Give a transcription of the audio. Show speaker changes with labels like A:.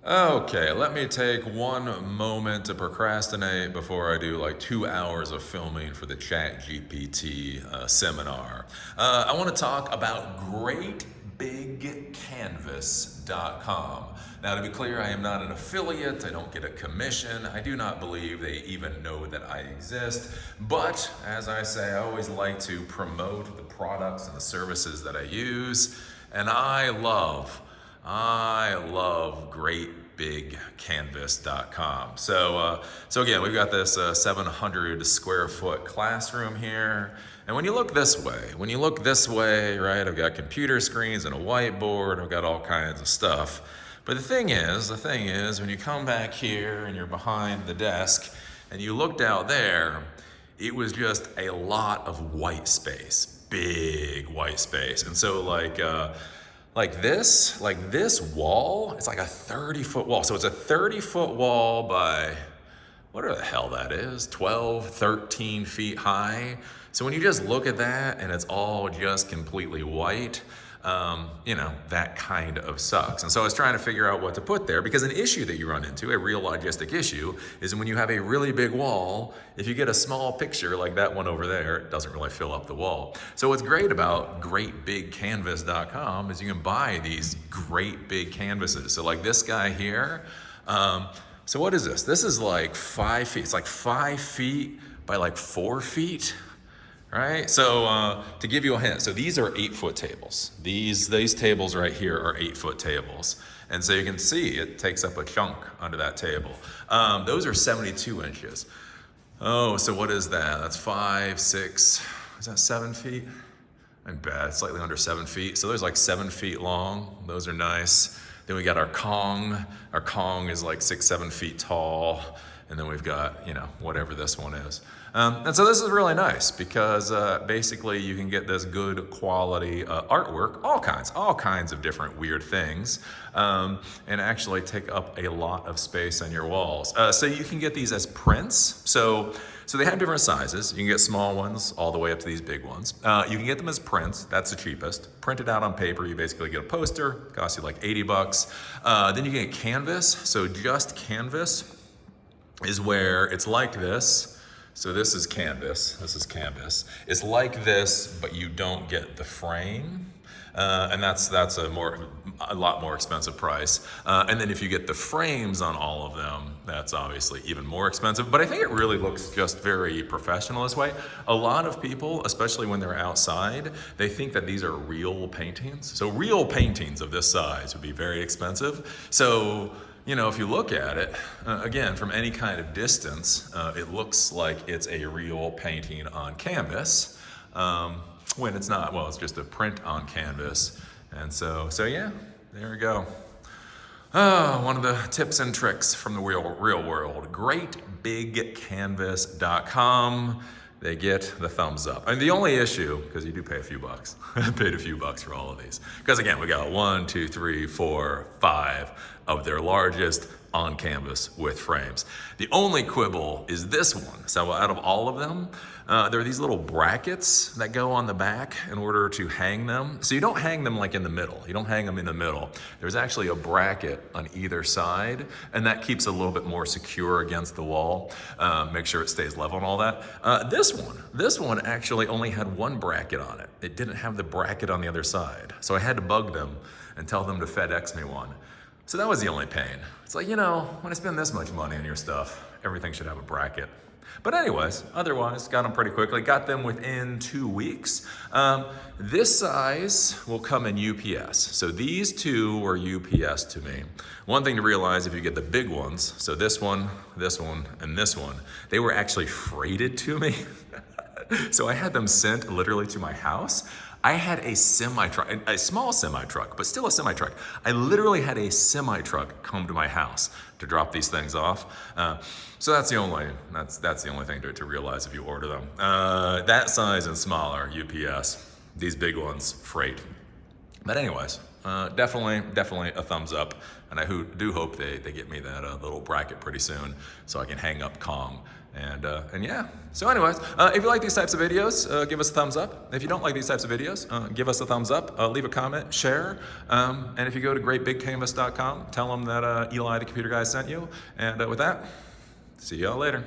A: Okay, let me take one moment to procrastinate before I do like 2 hours of filming for the ChatGPT seminar. I want to talk about GreatBigCanvas.com. Now, to be clear, I am not an affiliate. I don't get a commission. I do not believe they even know that I exist. But as I say, I always like to promote the products and the services that I use. And I love GreatBigCanvas.com. So again, we've got this 700 square foot classroom here. And when you look this way, right, I've got computer screens and a whiteboard, I've got all kinds of stuff. But the thing is, when you come back here and you're behind the desk and you looked out there, it was just a lot of white space, big white space. And so like this wall, it's like a 30-foot wall. So it's a 30-foot wall by whatever the hell that is, 12, 13 feet high. So when you just look at that and it's all just completely white, that kind of sucks. And so I was trying to figure out what to put there, because an issue that you run into, a real logistic issue, is when you have a really big wall, if you get a small picture like that one over there, it doesn't really fill up the wall. So what's great about GreatBigCanvas.com is you can buy these great big canvases. So like this guy here, so what is this? This is like 5 feet. It's like 5 feet by like 4 feet. Right? So to give you a hint, so these are 8-foot tables. These tables right here are 8-foot tables. And so you can see it takes up a chunk under that table. Those are 72 inches. Oh, so what is that? That's 5, 6, is that 7 feet? I'm bad, slightly under 7 feet. So there's like 7 feet long. Those are nice. Then we got our Kong. Our Kong is like 6, 7 feet tall. And then we've got, whatever this one is. And so this is really nice because basically you can get this good quality artwork, all kinds of different weird things, and actually take up a lot of space on your walls. So you can get these as prints. So they have different sizes. You can get small ones all the way up to these big ones. You can get them as prints. That's the cheapest. Printed out on paper, you basically get a poster. Costs you like $80. Then you get canvas. So just canvas is where it's like this. So this is canvas. It's like this, but you don't get the frame. And that's a lot more expensive price. And then if you get the frames on all of them, that's obviously even more expensive. But I think it really looks just very professional this way. A lot of people, especially when they're outside, they think that these are real paintings. So real paintings of this size would be very expensive. So if you look at it, again, from any kind of distance, it looks like it's a real painting on canvas. When it's not, well, it's just a print on canvas. And so yeah, there we go. One of the tips and tricks from the real world, GreatBigCanvas.com. They get the thumbs up. And the only issue, because you do pay a few bucks, I paid a few bucks for all of these. Because again, we got 1, 2, 3, 4, 5 of their largest on canvas with frames. The only quibble is this one. So out of all of them, there are these little brackets that go on the back in order to hang them. So you don't hang them like in the middle. You don't hang them in the middle. There's actually a bracket on either side, and that keeps it a little bit more secure against the wall. Make sure it stays level and all that. This one actually only had one bracket on it. It didn't have the bracket on the other side. So I had to bug them and tell them to FedEx me one. So that was the only pain. It's like, when I spend this much money on your stuff, everything should have a bracket. But anyways, otherwise, got them pretty quickly. Got them within 2 weeks. This size will come in UPS. So these two were UPS to me. One thing to realize if you get the big ones, so this one, and this one, they were actually freighted to me. So I had them sent literally to my house. I had a semi-truck, a small semi-truck, but still a semi-truck. I literally had a semi-truck come to my house to drop these things off. So that's the only thing to realize if you order them. That size and smaller, UPS. These big ones, freight. But anyways, definitely a thumbs up. And I do hope they get me that little bracket pretty soon so I can hang up Kong. And yeah, so anyways, if you like these types of videos, give us a thumbs up. If you don't like these types of videos, give us a thumbs up, leave a comment, share. And if you go to greatbigcanvas.com, tell them that Eli the computer guy sent you. And with that, see y'all later.